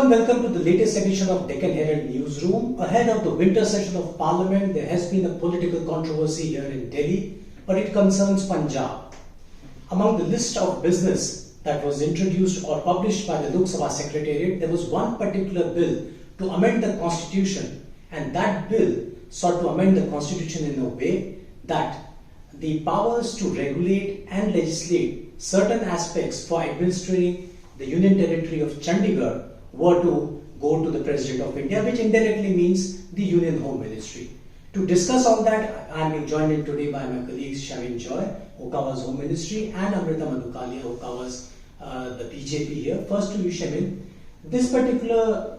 warm welcome to the latest edition of Deccan Herald Newsroom. Ahead of the winter session of Parliament, there has been a political controversy here in Delhi, but it concerns Punjab. Among the list of business that was introduced or published by the Lok Sabha Secretariat, there was one particular bill to amend the constitution, and that bill sought to amend the constitution in a way that the powers to regulate and legislate certain aspects for administering the Union Territory of Chandigarh were to go to the President of India, which indirectly means the Union Home Ministry. To discuss on that, I am being joined in today by my colleagues Shamin Joy, who covers Home Ministry, and Amrita Madhukalia, who covers the BJP here. First to you, Shamin. This particular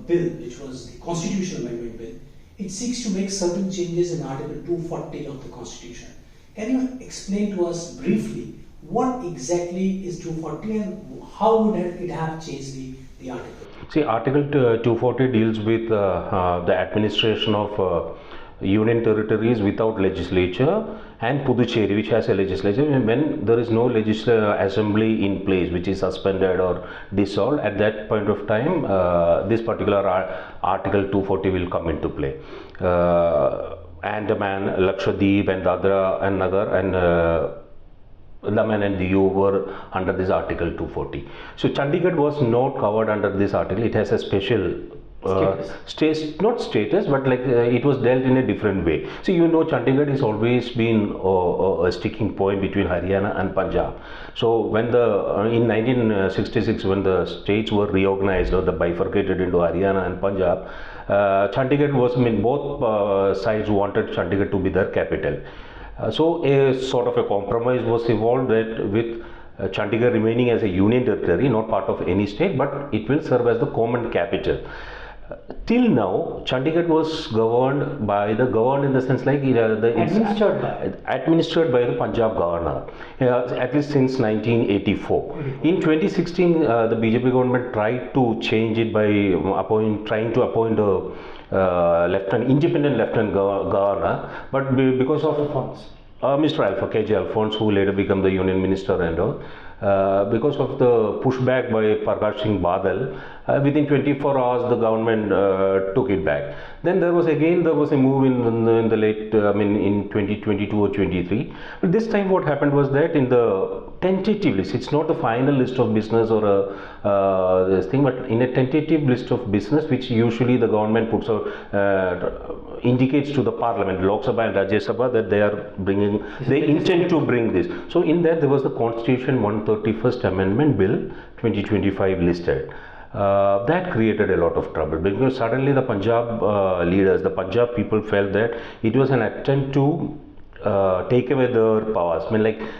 bill, which was the Constitutional Amendment Bill, it seeks to make certain changes in Article 240 of the Constitution. Can you explain to us briefly what exactly is 240 and how would it have changed the article? See, Article 240 deals with the administration of union territories without legislature, and Puducherry, which has a legislature. When there is no legislative assembly in place, which is suspended or dissolved, at that point of time, this particular Article 240 will come into play. Andaman, Lakshadweep, and Dadra and Nagar and Daman and Diu were under this Article 240. So Chandigarh was not covered under this article. It has a special not status, but like it was dealt in a different way. So Chandigarh has always been a sticking point between Haryana and Punjab. So when in 1966, when the states were reorganized or bifurcated into Haryana and Punjab, Chandigarh was, both sides wanted Chandigarh to be their capital. So a sort of a compromise was evolved that with Chandigarh remaining as a union territory, not part of any state, but it will serve as the common capital. Till now, Chandigarh was governed in the sense like administered by the Punjab governor, at least since 1984. In 2016, the BJP government tried to change it by trying to appoint a independent lieutenant governor, but because of Mr. KJ Alphonse, who later became the union minister and all, because of the pushback by Prakash Singh Badal, within 24 hours the government took it back. Then there was a move in the late, in 2022 or 23. But this time what happened was that in the tentative list, it's not the final list of business or this thing, but in a tentative list of business, which usually the government puts out, indicates to the parliament, Lok Sabha and Rajya Sabha, that they intend to bring this. So in that there was the Constitution 131st Amendment Bill 2025 listed. That created a lot of trouble because suddenly the Punjab leaders, the Punjab people felt that it was an attempt to take away their powers.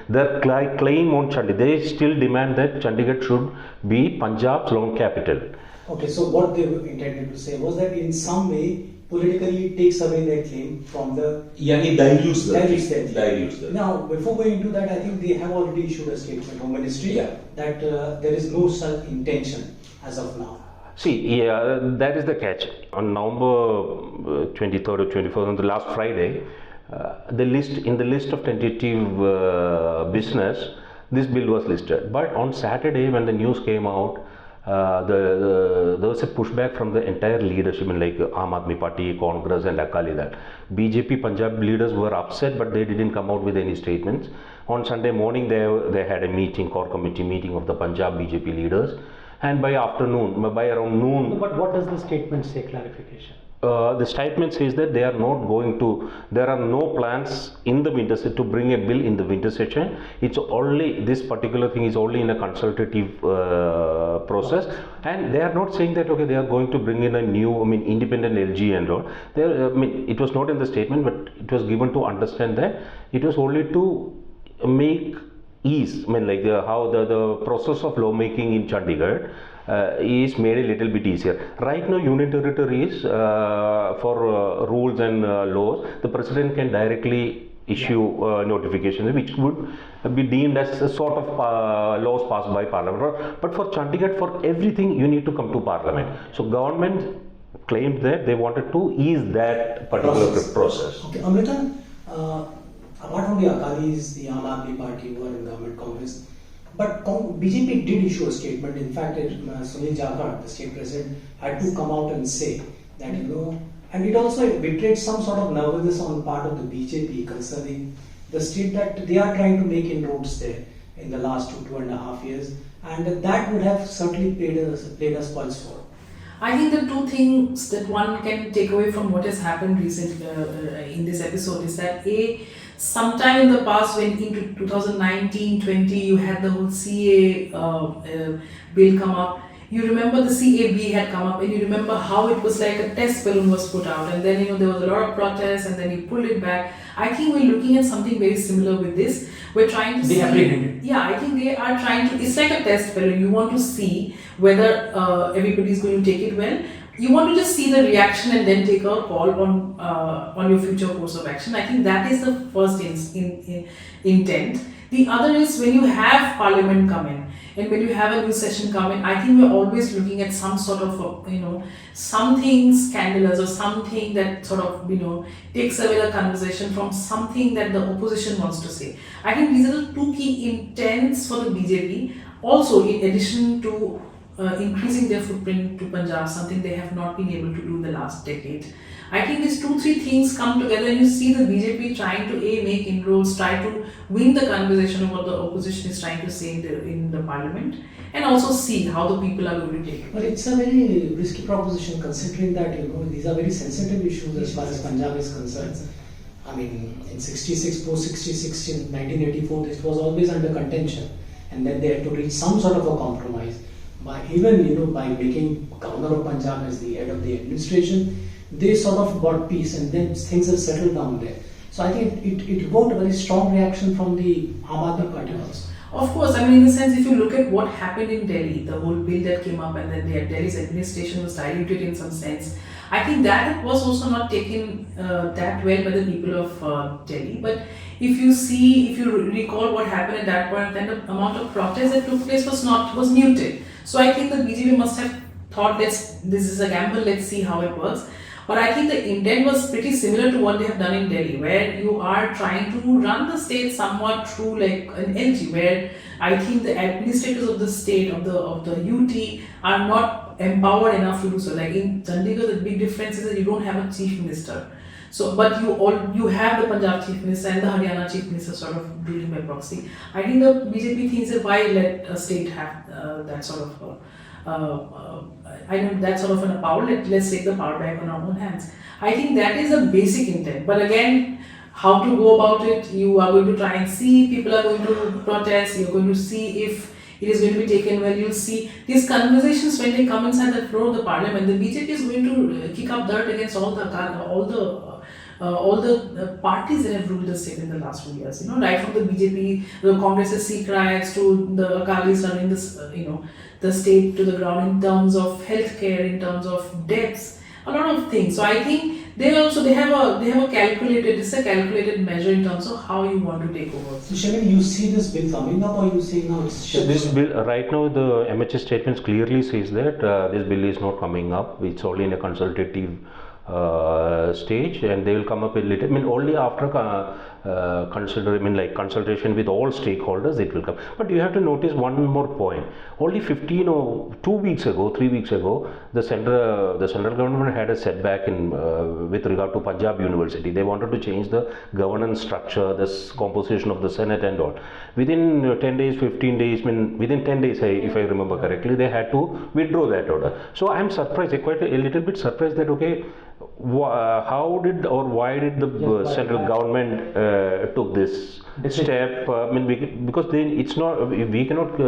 Their claim on Chandigarh, they still demand that Chandigarh should be Punjab's lone capital. Okay, so what they intended to say was that in some way, politically it takes away their claim from the... it dilutes that. Now, before going into that, I think they have already issued a statement, Home Ministry, that there is no such intention as of now. See, that is the catch. On November 23rd or 24th, on the last Friday, in the list of tentative business, this bill was listed. But on Saturday, when the news came out, there was a pushback from the entire leadership, like Aam Aadmi Party, Congress, and Akali Dal. BJP Punjab leaders were upset, but they didn't come out with any statements. On Sunday morning, they had a core committee meeting of the Punjab BJP leaders, and by around noon. But what does the statement say? Clarification. The statement says that there are no plans in the winter session to bring a bill in the winter session. This particular thing is only in a consultative process, and they are not saying that they are going to bring in a new, independent LG and all. It was not in the statement, but it was given to understand that it was only to make ease, how the process of lawmaking in Chandigarh is made a little bit easier. Right now, union territories, for rules and laws, the president can directly issue notifications, which would be deemed as a sort of laws passed by parliament. But for Chandigarh, for everything, you need to come to parliament. So government claimed that they wanted to ease that particular process. Okay, Amrita, apart from the Akalis, the Aam Aadmi Party who are in government, Congress, But BJP did issue a statement. In fact, Sunil Jakhar, the state president, had to come out and say that, and it also betrayed some sort of nervousness on part of the BJP concerning the state, that they are trying to make inroads there in the last 2.5 years, and that would have certainly played us spoils for. I think the two things that one can take away from what has happened recently in this episode is that sometime in the past, when into 2019-20, you had the whole CA bill come up. You remember the CAB had come up, and you remember how it was like a test balloon was put out, and then there was a lot of protests, and then you pulled it back. I think we're looking at something very similar with this. We're trying to I think they are trying to. It's like a test balloon. You want to see whether everybody is going to take it well. You want to just see the reaction and then take a call on your future course of action. I think that is the first intent. The other is when you have Parliament come in and when you have a new session come in, I think we're always looking at some sort of, something scandalous or something that sort of, takes away the conversation from something that the opposition wants to say. I think these are the two key intents for the BJP. Also, in addition to increasing their footprint to Punjab, something they have not been able to do in the last decade. I think these 2-3 things come together and you see the BJP trying to make inroads, try to win the conversation of what the opposition is trying to say in the parliament, and also see how the people are going to take it. But it's a very risky proposition, considering that these are very sensitive issues as far as Punjab is concerned. I mean, in 66, post-66, in 1984, this was always under contention, and then they had to reach some sort of a compromise. By by making Governor of Punjab as the head of the administration, they sort of got peace, and then things have settled down there. So I think it got a very strong reaction from the Aam Aadmi Party also. Of course, I mean, in the sense, if you look at what happened in Delhi, the whole bill that came up, and then Delhi's administration was diluted in some sense. I think that was also not taken that well by the people of Delhi. But if you recall what happened at that point, then the amount of protest that took place was muted. So I think the BJP must have thought, this is a gamble, let's see how it works. But I think the intent was pretty similar to what they have done in Delhi, where you are trying to run the state somewhat through like an LG, where I think the administrators of the state, of the UT, are not empowered enough to do so. Like in Chandigarh, the big difference is that you don't have a chief minister. So, but you have the Punjab chief minister and the Haryana chief minister sort of dealing by proxy. I think the BJP thinks that why let a state have that sort of that sort of an power. Let's take the power back on our own hands. I think that is a basic intent. But again, how to go about it? You are going to try and see. People are going to protest. You're going to see if it is going to be taken well. You'll see these conversations when they come inside the floor of the parliament. The BJP is going to kick up dirt against all the parties that have ruled the state in the last few years. Right from the BJP, the Congress's Sikh riots to the Akalis running this, the state to the ground in terms of healthcare, in terms of deaths, a lot of things. So I think they have a calculated measure in terms of how you want to take over. So Shavin, you see this bill coming up, or you see now it's this bill right now? The MHS statements clearly says that this bill is not coming up. It's only in a consultative stage, and they will come up with later. Only after consultation with all stakeholders it will come. But you have to notice one more point. Only 3 weeks ago, the central government had a setback with regard to Punjab University. They wanted to change the governance structure, the composition of the Senate and all. Within 10 days, 15 days, within 10 days, if I remember correctly, they had to withdraw that order. So I am surprised, quite a little bit surprised that how did or why did the central government took this step? Because it's not, we cannot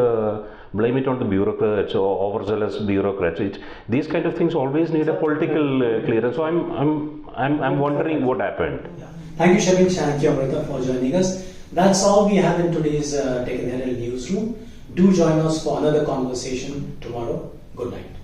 blame it on the bureaucrats or overzealous bureaucrats. These kind of things always need a political clearance. So I'm wondering what happened. Yeah. Thank you, Shavin. Thank you, Amrita, for joining us. That's all we have in today's Deccan Herald newsroom. Do join us for another conversation tomorrow. Good night.